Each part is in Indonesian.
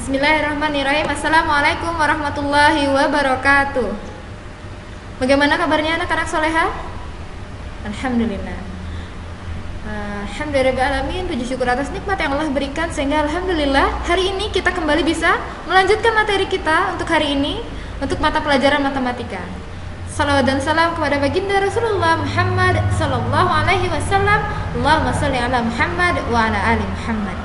Bismillahirrahmanirrahim. Assalamualaikum warahmatullahi wabarakatuh. Bagaimana kabarnya anak-anak soleha? Alhamdulillah. Alhamdulillahirrahmanirrahim. Puji syukur atas nikmat yang Allah berikan sehingga alhamdulillah hari ini kita kembali bisa melanjutkan materi kita untuk hari ini, untuk mata pelajaran matematika. Salawat dan salam kepada baginda Rasulullah Muhammad sallallahu alaihi wasallam. Allahumma shalli ala Muhammad wa ala ali Muhammad.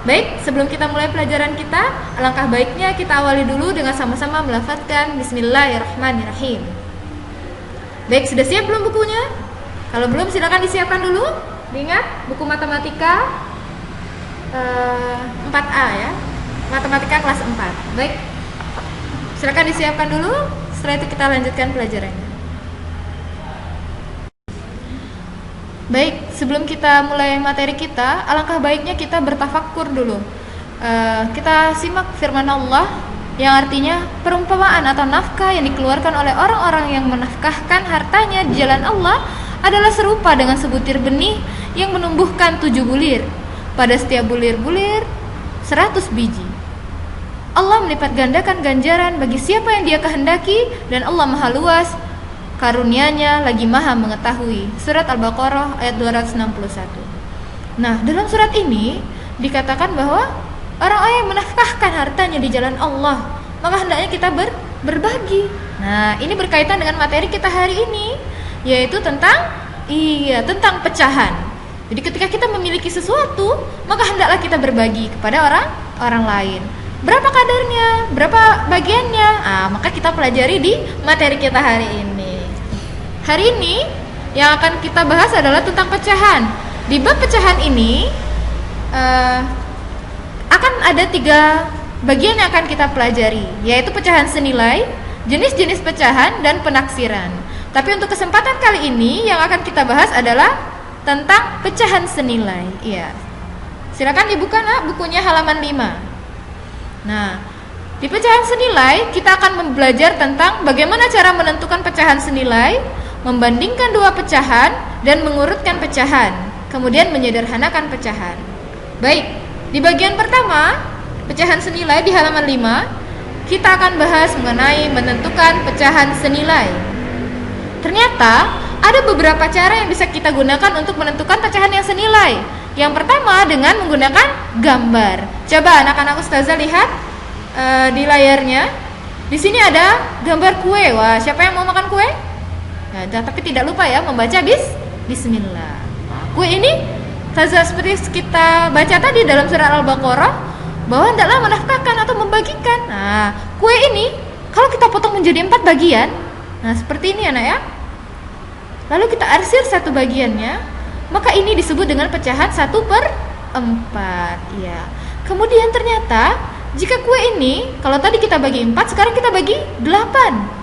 Baik, sebelum kita mulai pelajaran kita, alangkah baiknya kita awali dulu dengan sama-sama melafadzkan Bismillahirrahmanirrahim. Baik, sudah siap belum bukunya? Kalau belum, silakan disiapkan dulu. Ingat, buku matematika 4A ya, matematika kelas 4. Baik, silakan disiapkan dulu. Setelah itu kita lanjutkan pelajarannya. Baik, sebelum kita mulai materi kita, alangkah baiknya kita bertafakkur dulu. Kita simak firman Allah yang artinya perumpamaan atau nafkah yang dikeluarkan oleh orang-orang yang menafkahkan hartanya di jalan Allah adalah serupa dengan sebutir benih yang menumbuhkan 7 bulir. Pada setiap bulir-bulir 100 biji. Allah melipat gandakan ganjaran bagi siapa yang Dia kehendaki, dan Allah Maha Luas karunia-Nya lagi Maha mengetahui. Surat Al-Baqarah ayat 261. Nah, dalam surat ini dikatakan bahwa orang-orang yang menafkahkan hartanya di jalan Allah, maka hendaknya kita berbagi. Nah, ini berkaitan dengan materi kita hari ini, yaitu tentang pecahan. Jadi ketika kita memiliki sesuatu, maka hendaklah kita berbagi kepada orang lain. Berapa kadarnya? Berapa bagiannya? Maka kita pelajari di materi kita hari ini. Hari ini yang akan kita bahas adalah tentang pecahan. Di bab pecahan ini akan ada 3 bagian yang akan kita pelajari, yaitu pecahan senilai, jenis-jenis pecahan, dan penaksiran. Tapi untuk kesempatan kali ini yang akan kita bahas adalah tentang pecahan senilai. Iya. Silakan dibuka bukunya halaman 5. Nah, di pecahan senilai kita akan belajar tentang bagaimana cara menentukan pecahan senilai, membandingkan 2 pecahan, dan mengurutkan pecahan, kemudian menyederhanakan pecahan. Baik, di bagian pertama, pecahan senilai di halaman 5, kita akan bahas mengenai menentukan pecahan senilai. Ternyata ada beberapa cara yang bisa kita gunakan untuk menentukan pecahan yang senilai. Yang pertama dengan menggunakan gambar. Coba anak-anak ustazah lihat di layarnya. Di sini ada gambar kue. Wah, siapa yang mau makan kue? Nah, tapi tidak lupa ya membaca Bismillah. Nah, kue ini seperti kita baca tadi dalam surat Al-Baqarah bahwa hendaklah menafkahkan atau membagikan. Nah, kue ini kalau kita potong menjadi 4 bagian, nah seperti ini anak ya. Lalu kita arsir 1 bagiannya, maka ini disebut dengan pecahan 1/4 ya. Kemudian ternyata jika kue ini kalau tadi kita bagi 4, sekarang kita bagi 8.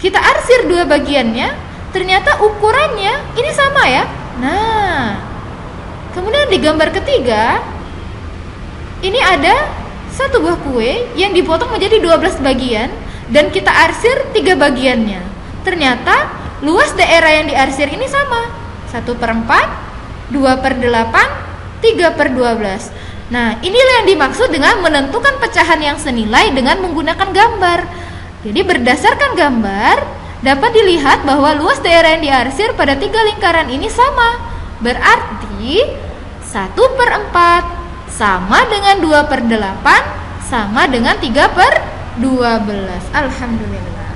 Kita arsir 2 bagiannya, ternyata ukurannya ini sama ya. Nah, kemudian di gambar ketiga ini ada 1 buah kue yang dipotong menjadi 12 bagian dan kita arsir 3 bagiannya. Ternyata luas daerah yang diarsir ini sama, 1/4, 2/8, 3/12. Nah, inilah yang dimaksud dengan menentukan pecahan yang senilai dengan menggunakan gambar. Jadi berdasarkan gambar dapat dilihat bahwa luas daerah yang diarsir pada 3 lingkaran ini sama. Berarti 1/4 sama dengan 2/8 sama dengan 3/12. Alhamdulillah.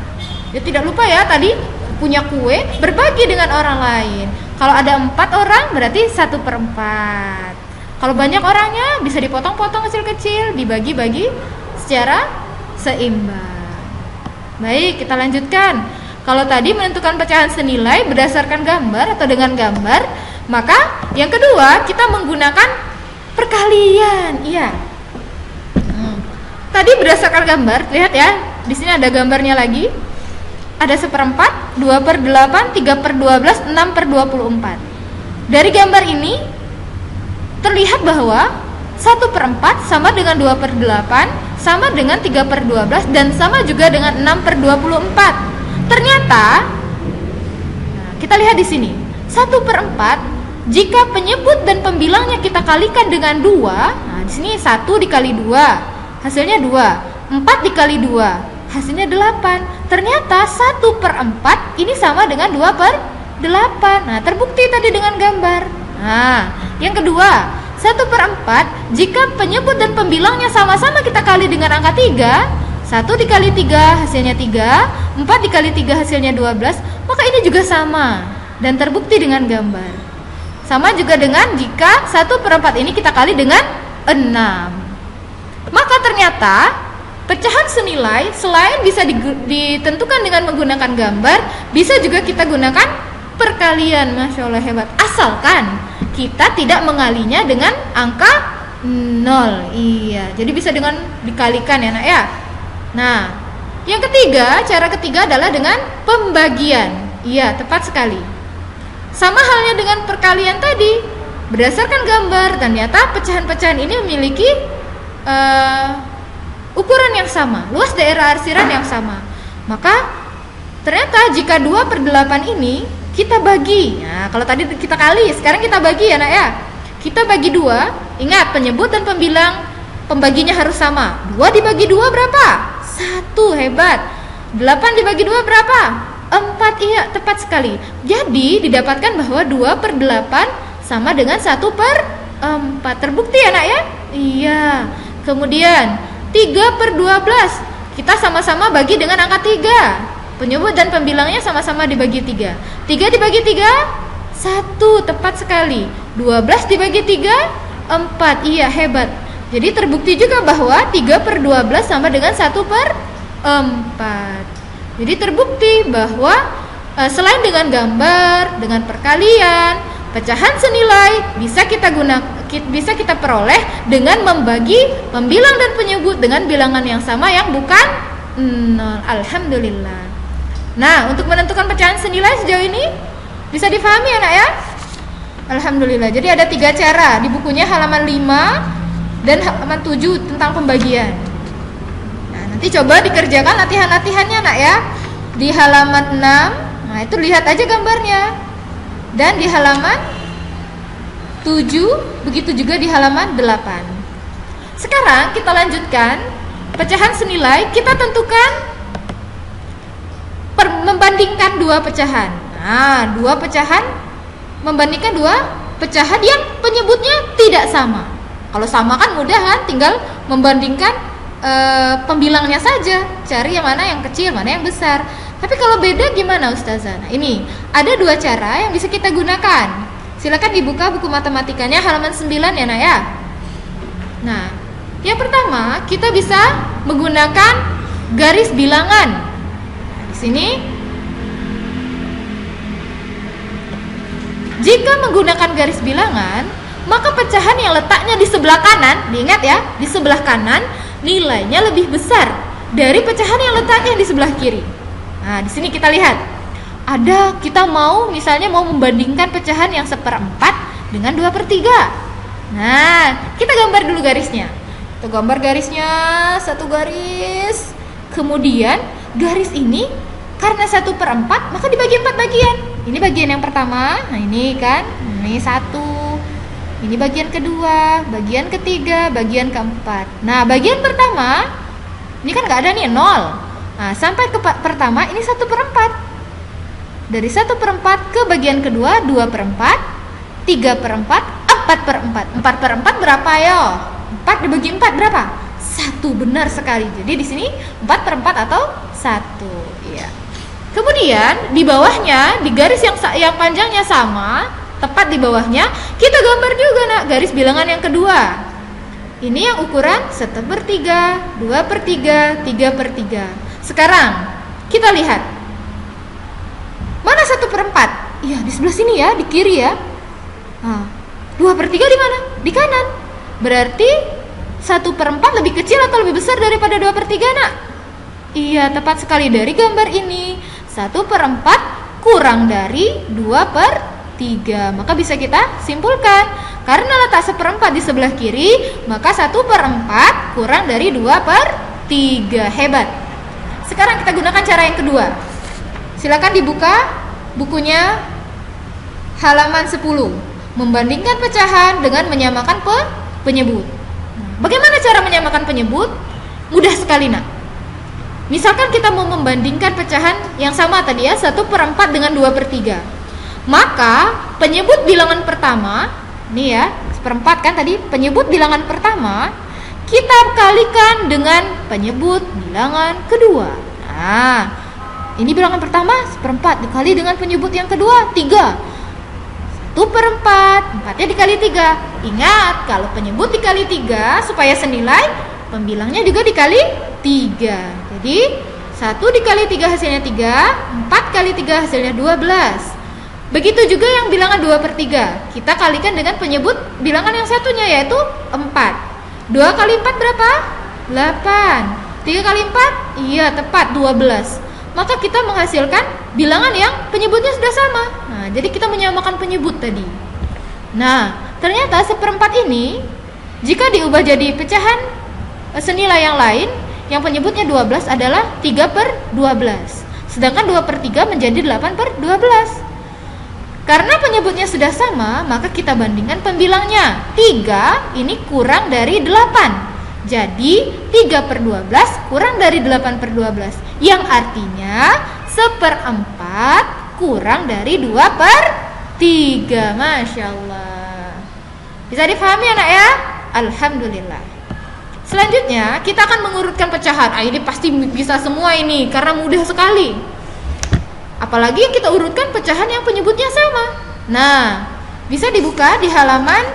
Ya, tidak lupa ya tadi punya kue berbagi dengan orang lain. Kalau ada 4 orang berarti 1/4. Kalau banyak orangnya bisa dipotong-potong kecil-kecil, dibagi-bagi secara seimbang. Baik, kita lanjutkan. Kalau tadi menentukan pecahan senilai berdasarkan gambar atau dengan gambar, maka yang kedua kita menggunakan perkalian. Iya. Tadi berdasarkan gambar, lihat ya. Di sini ada gambarnya lagi. Ada 1/4, 2/8, 3/12, 6/24. Dari gambar ini terlihat bahwa 1/4 sama dengan 2/8 sama dengan 3/12 dan sama juga dengan 6/24. Ternyata kita lihat di sini 1/4 jika penyebut dan pembilangnya kita kalikan dengan 2. Nah, di sini 1 dikali 2 hasilnya 2. 4 dikali 2, hasilnya 8. Ternyata 1/4 ini sama dengan 2/8. Nah, terbukti tadi dengan gambar. Nah, yang kedua, 1/4 jika penyebut dan pembilangnya sama-sama kita kali dengan angka 3, 1 dikali 3 hasilnya 3, 4 dikali 3 hasilnya 12, maka ini juga sama dan terbukti dengan gambar. Sama juga dengan jika 1/4 ini kita kali dengan 6. Maka ternyata pecahan senilai selain bisa ditentukan dengan menggunakan gambar, bisa juga kita gunakan perkalian. Masya Allah, hebat. Asalkan kita tidak mengalinya dengan angka 0. Iya, jadi bisa dengan dikalikan ya nak ya. Nah, yang ketiga, cara ketiga adalah dengan pembagian. Iya, tepat sekali. Sama halnya dengan perkalian tadi, berdasarkan gambar, ternyata pecahan-pecahan ini memiliki ukuran yang sama, luas daerah arsiran yang sama. Maka ternyata jika 2/8 ini kita bagi, nah kalau tadi kita kali, sekarang kita bagi ya nak ya. Kita bagi 2, ingat penyebut dan pembilang pembaginya harus sama. 2 dibagi 2 berapa? 1, hebat. 8 dibagi 2 berapa? 4, iya, tepat sekali. Jadi didapatkan bahwa 2/8 sama dengan 1/4. Terbukti ya nak ya? Iya. Kemudian 3/12 kita sama-sama bagi dengan angka 3. Penyebut dan pembilangnya sama-sama dibagi 3. 3 dibagi 3, 1, tepat sekali. 12 dibagi 3, 4, iya, hebat. Jadi terbukti juga bahwa 3/12 sama dengan 1/4. Jadi terbukti bahwa selain dengan gambar, dengan perkalian, pecahan senilai bisa kita peroleh dengan membagi pembilang dan penyebut dengan bilangan yang sama yang bukan 0. Alhamdulillah. Nah, untuk menentukan pecahan senilai sejauh ini bisa difahami ya nak ya? Alhamdulillah. Jadi ada 3 cara di bukunya, halaman 5 dan halaman 7 tentang pembagian. Nanti coba dikerjakan latihan-latihannya nak ya. Di halaman 6, nah itu lihat aja gambarnya. Dan di halaman 7, begitu juga di halaman 8. Sekarang kita lanjutkan pecahan senilai. Kita tentukan membandingkan 2 pecahan. Nah, 2 pecahan membandingkan 2 pecahan yang penyebutnya tidak sama. Kalau sama kan mudah kan, tinggal membandingkan pembilangnya saja, cari yang mana yang kecil, mana yang besar. Tapi kalau beda gimana Ustazah? Nah, ini ada 2 cara yang bisa kita gunakan. Silakan dibuka buku matematikanya halaman 9 ya nak ya. Nah, yang pertama kita bisa menggunakan garis bilangan. Nah, di sini jika menggunakan garis bilangan, maka pecahan yang letaknya di sebelah kanan, diingat ya, di sebelah kanan nilainya lebih besar dari pecahan yang letaknya di sebelah kiri. Nah, di sini kita lihat. Kita misalnya mau membandingkan pecahan yang 1/4 dengan 2/3. Nah, kita gambar dulu garisnya. Kita gambar garisnya, 1 garis. Kemudian garis ini karena 1/4 maka dibagi 4 bagian. Ini bagian yang pertama. Nah, ini kan, ini 1. Ini bagian kedua, bagian ketiga, bagian keempat. Nah, bagian pertama ini kan nggak ada nih, 0. Nah, sampai ke pertama ini 1/4. Dari 1/4 ke bagian kedua 2/4, 3/4, 4/4. 4/4 berapa yo? 4 dibagi 4 berapa? 1, benar sekali. Jadi di sini 4/4 atau 1. Iya. Kemudian di bawahnya, di garis yang panjangnya sama, tepat di bawahnya kita gambar juga nak garis bilangan yang kedua. Ini yang ukuran 1/3, 2/3, 3/3. Sekarang kita lihat mana 1/4? Iya, di sebelah sini ya, di kiri ya. Nah, 2/3 di mana? Di kanan. Berarti 1/4 lebih kecil atau lebih besar daripada 2/3 nak? Iya, tepat sekali. Dari gambar ini 1/4 kurang dari 2/3. Maka bisa kita simpulkan, karena letak 1/4 di sebelah kiri, maka 1/4 kurang dari 2/3. Hebat. Sekarang kita gunakan cara yang kedua. Silakan dibuka bukunya halaman 10. Membandingkan pecahan dengan menyamakan penyebut. Nah, Bagaimana cara menyamakan penyebut? Mudah sekali nak. Misalkan kita mau membandingkan pecahan yang sama tadi ya, 1/4 dengan 2/3. Maka penyebut bilangan pertama, nih ya, 1/4 kan tadi, penyebut bilangan pertama kita kalikan dengan penyebut bilangan kedua. Nah, ini bilangan pertama 1/4 dikali dengan penyebut yang kedua 3. 1/4, 4-nya dikali 3. Ingat, kalau penyebut dikali 3 supaya senilai, pembilangnya juga dikali 3. Jadi 1 dikali 3 hasilnya 3, 4 kali 3 hasilnya 12. Begitu juga yang bilangan 2/3. Kita kalikan dengan penyebut bilangan yang satunya, yaitu 4. 2 kali 4 berapa? 8. 3 kali 4? Iya, tepat 12. Maka kita menghasilkan bilangan yang penyebutnya sudah sama. Nah, jadi kita menyamakan penyebut tadi. Nah, ternyata 1/4 ini jika diubah jadi pecahan senilai yang lain, yang penyebutnya 12 adalah 3/12. Sedangkan 2/3 menjadi 8/12. Karena penyebutnya sudah sama, maka kita bandingkan pembilangnya. 3 ini kurang dari 8. Jadi 3/12 kurang dari 8/12, yang artinya 1/4 kurang dari 2/3. Masya Allah. Bisa difahami anak ya? Alhamdulillah. Selanjutnya kita akan mengurutkan pecahan. Ini pasti bisa semua ini karena mudah sekali. Apalagi kita urutkan pecahan yang penyebutnya sama. Nah, bisa dibuka di halaman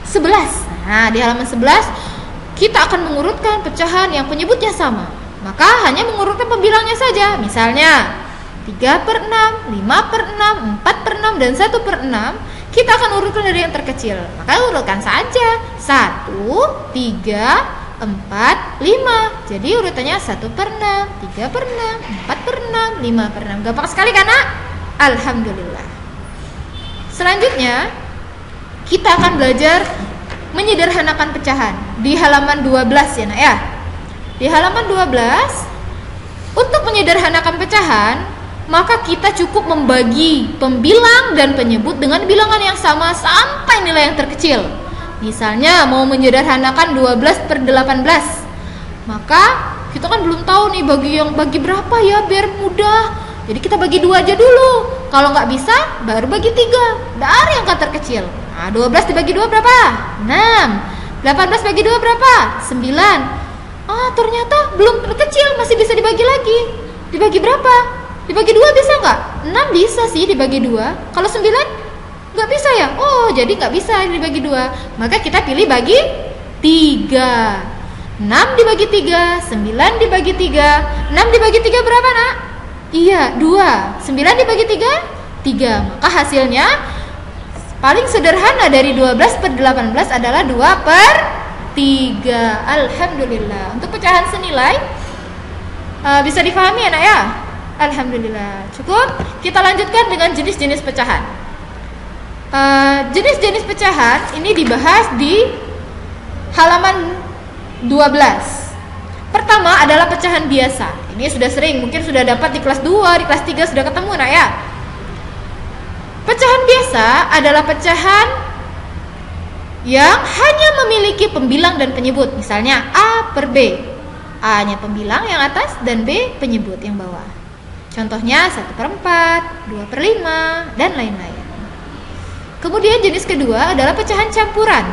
11. Nah, di halaman 11 kita akan mengurutkan pecahan yang penyebutnya sama. Maka hanya mengurutkan pembilangnya saja. Misalnya 3/6, 5/6, 4/6, dan 1/6. Kita akan urutkan dari yang terkecil. Maka urutkan saja 1, 3, 4, 5. Jadi urutannya 1/6, 3/6, 4/6, 5/6. Gampang sekali kan nak? Alhamdulillah. Selanjutnya kita akan belajar menyederhanakan pecahan di halaman 12 ya nak ya. Di halaman 12, untuk menyederhanakan pecahan, maka kita cukup membagi pembilang dan penyebut dengan bilangan yang sama sampai nilai yang terkecil. Misalnya mau menyederhanakan 12/18, maka kita kan belum tahu nih bagi berapa ya biar mudah. Jadi kita bagi 2 aja dulu. Kalau nggak bisa, baru bagi 3 dari angka terkecil. Nah, 12 dibagi 2 berapa? 6. 18 bagi 2 berapa? 9. Ternyata belum kecil, masih bisa dibagi lagi. Dibagi berapa? Dibagi 2 bisa nggak? 6 bisa sih dibagi 2. Kalau 9 nggak bisa ya? Jadi nggak bisa dibagi 2. Maka kita pilih bagi 3. 6 dibagi 3, 9 dibagi 3. 6 dibagi 3 berapa nak? Iya, 2. 9 dibagi 3, 3. Maka hasilnya paling sederhana dari 12/18 adalah 2/3. Alhamdulillah. Untuk pecahan senilai bisa difahami anak ya? Alhamdulillah. Cukup. Kita lanjutkan dengan jenis-jenis pecahan. Jenis-jenis pecahan ini dibahas di halaman 12. Pertama adalah pecahan biasa. Ini sudah sering, mungkin sudah dapat di kelas 2, di kelas 3 sudah ketemu nak ya. Pecahan biasa adalah pecahan yang hanya memiliki pembilang dan penyebut. Misalnya A/B. A-nya pembilang yang atas dan B penyebut yang bawah. Contohnya 1/4, 2/5, dan lain-lain. Kemudian jenis kedua adalah pecahan campuran,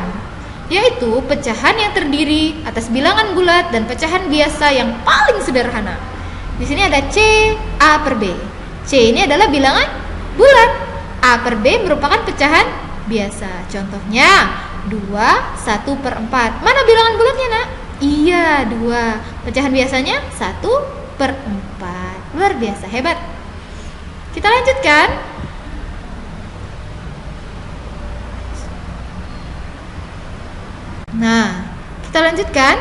yaitu pecahan yang terdiri atas bilangan bulat dan pecahan biasa yang paling sederhana. Di sini ada C, A/B. C ini adalah bilangan bulat. A/B merupakan pecahan biasa. Contohnya 2, 1/4. Mana bilangan bulatnya nak? Iya, 2. Pecahan biasanya 1/4. Luar biasa, hebat. Kita lanjutkan. Nah, kita lanjutkan.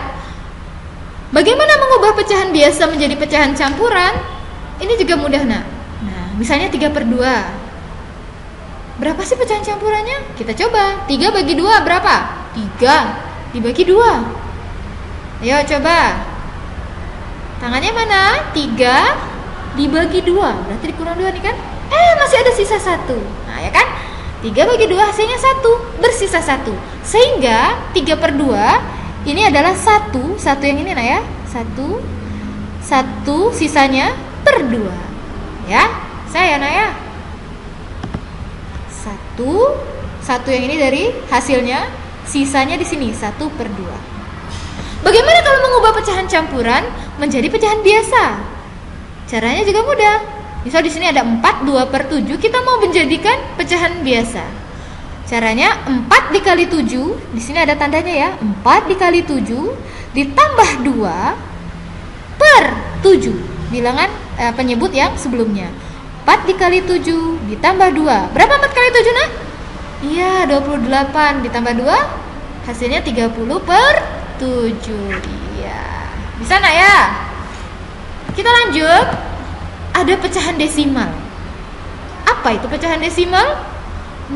Bagaimana mengubah pecahan biasa menjadi pecahan campuran? Ini juga mudah nak. Nah, misalnya 3/2. Berapa sih pecahan campurannya? Kita coba. 3 bagi 2 berapa? 3 dibagi 2. Ayo coba. Tangannya mana? 3 dibagi 2. Berarti dikurang 2 nih kan? Masih ada sisa 1. Nah ya kan? 3 bagi 2 hasilnya 1. Bersisa 1. Sehingga 3/2 ini adalah 1 yang ini ya. 1 sisanya per 2. Ya, saya ya. 1 yang ini dari hasilnya, sisanya di sini 1/2. Bagaimana kalau mengubah pecahan campuran menjadi pecahan biasa? Caranya juga mudah. Misal di sini ada 4, 2/7, kita mau menjadikan pecahan biasa. Caranya 4 dikali 7, di sini ada tandanya ya. 4 dikali 7 ditambah 2/7. Bilangan penyebut yang sebelumnya. 4 dikali 7 ditambah 2. Berapa 4 kali 7 nak? Iya, 28 ditambah 2 hasilnya 30/7. Iya. Bisa nak ya? Kita lanjut. Ada pecahan desimal. Apa itu pecahan desimal?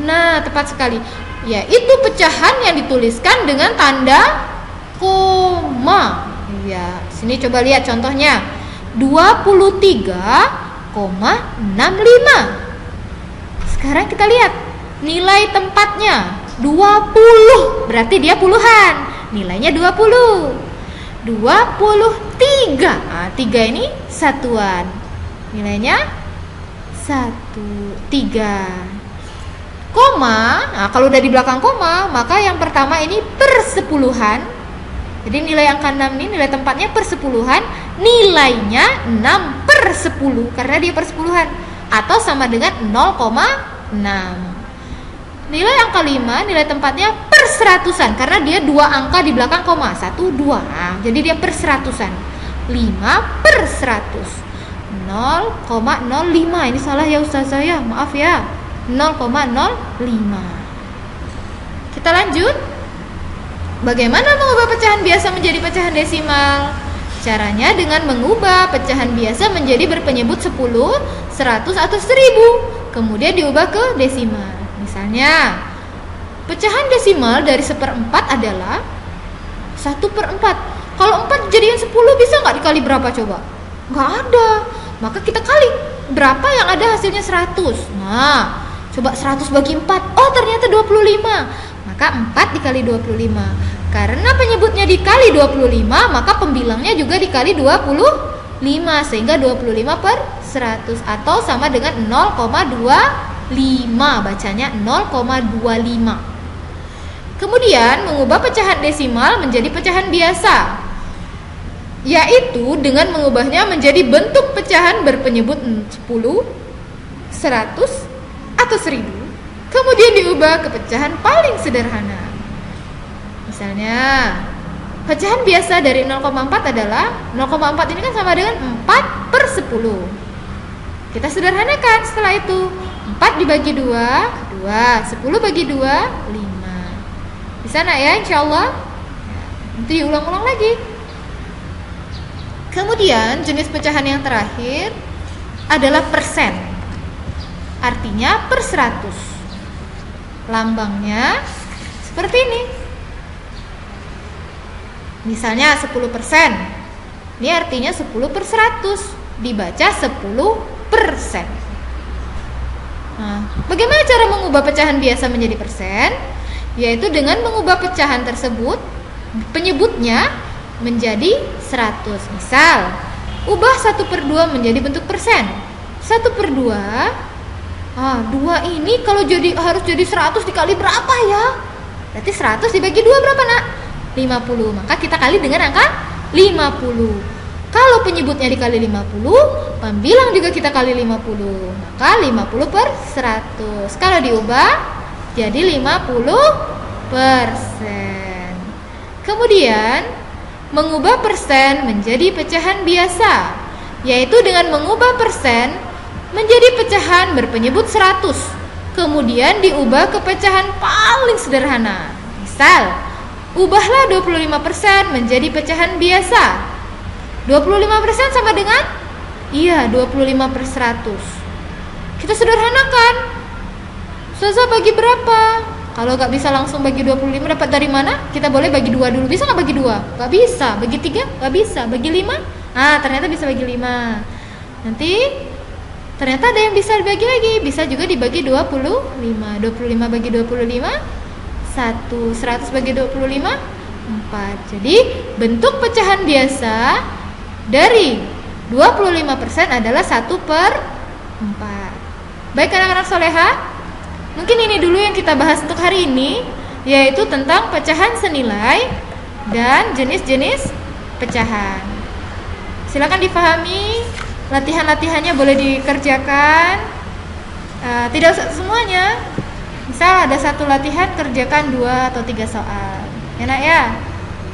Nah, tepat sekali. Yaitu pecahan yang dituliskan dengan tanda koma. Ya, sini coba lihat contohnya. 23,65. Sekarang kita lihat nilai tempatnya 20. Berarti dia puluhan. Nilainya 20. 23. Nah, 3 ini satuan. Nilainya 3. Koma, nah kalau udah di belakang koma, maka yang pertama ini persepuluhan. Jadi nilai angka 6 ini nilai tempatnya persepuluhan, nilainya 6/10 karena dia persepuluhan, atau sama dengan 0,6. Nilai angka 5 nilai tempatnya perseratusan karena dia 2 angka di belakang koma, 1, 2. Nah, jadi dia perseratusan. 5/100. 0,05. Ini salah ya Ustazah ya, maaf ya. 0,05. Kita lanjut. Bagaimana mengubah pecahan biasa menjadi pecahan desimal? Caranya dengan mengubah pecahan biasa menjadi berpenyebut 10, 100 atau 1000, kemudian diubah ke desimal. Misalnya, pecahan desimal dari 1/4 adalah 1/4. Kalau 4 jadiin 10 bisa nggak dikali berapa coba? Nggak ada. Maka kita kali berapa yang ada hasilnya 100. Nah, coba 100 bagi 4. Oh, ternyata 25. Maka 4 dikali 25. Karena penyebutnya dikali 25, maka pembilangnya juga dikali 25. Sehingga 25/100 atau sama dengan 0,25. Bacanya 0,25. Kemudian mengubah pecahan desimal menjadi pecahan biasa, yaitu dengan mengubahnya menjadi bentuk pecahan berpenyebut 10, 100, atau 1000, kemudian diubah ke pecahan paling sederhana. Misalnya, pecahan biasa dari 0,4 adalah 0,4 ini kan sama dengan 4/10. Kita sederhanakan setelah itu. 4 dibagi 2, 10 bagi 2, 5. Bisa nak ya insyaallah? Nanti diulang-ulang lagi. Kemudian jenis pecahan yang terakhir adalah persen. Artinya per 100. Lambangnya seperti ini. Misalnya 10%. Ini artinya 10/100. Dibaca 10%. Nah, bagaimana cara mengubah pecahan biasa menjadi persen? Yaitu dengan mengubah pecahan tersebut, penyebutnya menjadi 100. Misal, ubah 1/2 menjadi bentuk persen. 1/2. 2 ini kalau harus jadi 100 dikali berapa ya? Berarti 100 dibagi 2 berapa nak? 50. Maka kita kali dengan angka 50. Kalau penyebutnya dikali 50, pembilang juga kita kali 50. Maka 50/100. Kalau diubah jadi 50%. Kemudian mengubah persen menjadi pecahan biasa, yaitu dengan mengubah persen menjadi pecahan berpenyebut 100, kemudian diubah ke pecahan paling sederhana. Misal, ubahlah 25% menjadi pecahan biasa. 25% sama dengan 25/100. Kita sederhanakan. Ustazah bagi berapa? Kalau nggak bisa langsung bagi 25, dapat dari mana? Kita boleh bagi 2 dulu. Bisa nggak bagi 2? Nggak bisa. Bagi 3? Nggak bisa. Bagi 5? Ternyata bisa bagi 5. Nanti ternyata ada yang bisa dibagi lagi. Bisa juga dibagi 25. 25 bagi 25, 100 bagi 25, 4. Jadi bentuk pecahan biasa dari 25% adalah 1/4. Baik anak-anak soleha, mungkin ini dulu yang kita bahas untuk hari ini, yaitu tentang pecahan senilai dan jenis-jenis pecahan. Silakan difahami, latihan-latihannya boleh dikerjakan, tidak usah semuanya. Misal ada satu latihan, kerjakan 2 atau 3 soal. Enak ya?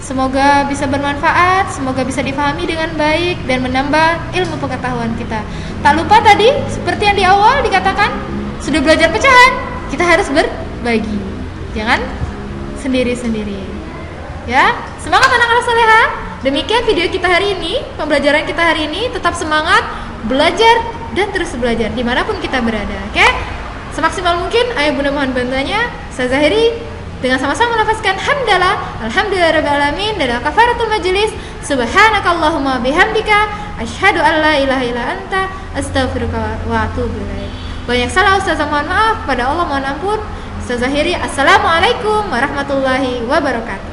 Semoga bisa bermanfaat, semoga bisa difahami dengan baik dan menambah ilmu pengetahuan kita. Tak lupa tadi, seperti yang di awal dikatakan, sudah belajar pecahan, kita harus berbagi. Jangan sendiri-sendiri. Ya, semangat anak-anak soleha. Demikian video kita hari ini, pembelajaran kita hari ini. Tetap semangat, belajar dan terus belajar dimanapun kita berada. Oke? Semaksimal mungkin, ayah bunda mohon bantuannya. Saya Zahiri dengan sama-sama melafazkan hamdalah, alhamdulillahirabbil alamin, dan kafaratul majelis, subhanakallahumma bihamdika, asyhadu an la ilaha illa anta, astaghfiruka wa atubu ilaik. Banyak salah ustazah, mohon maaf, pada Allah mohon ampun. Ustazah Zahiri, assalamualaikum warahmatullahi wabarakatuh.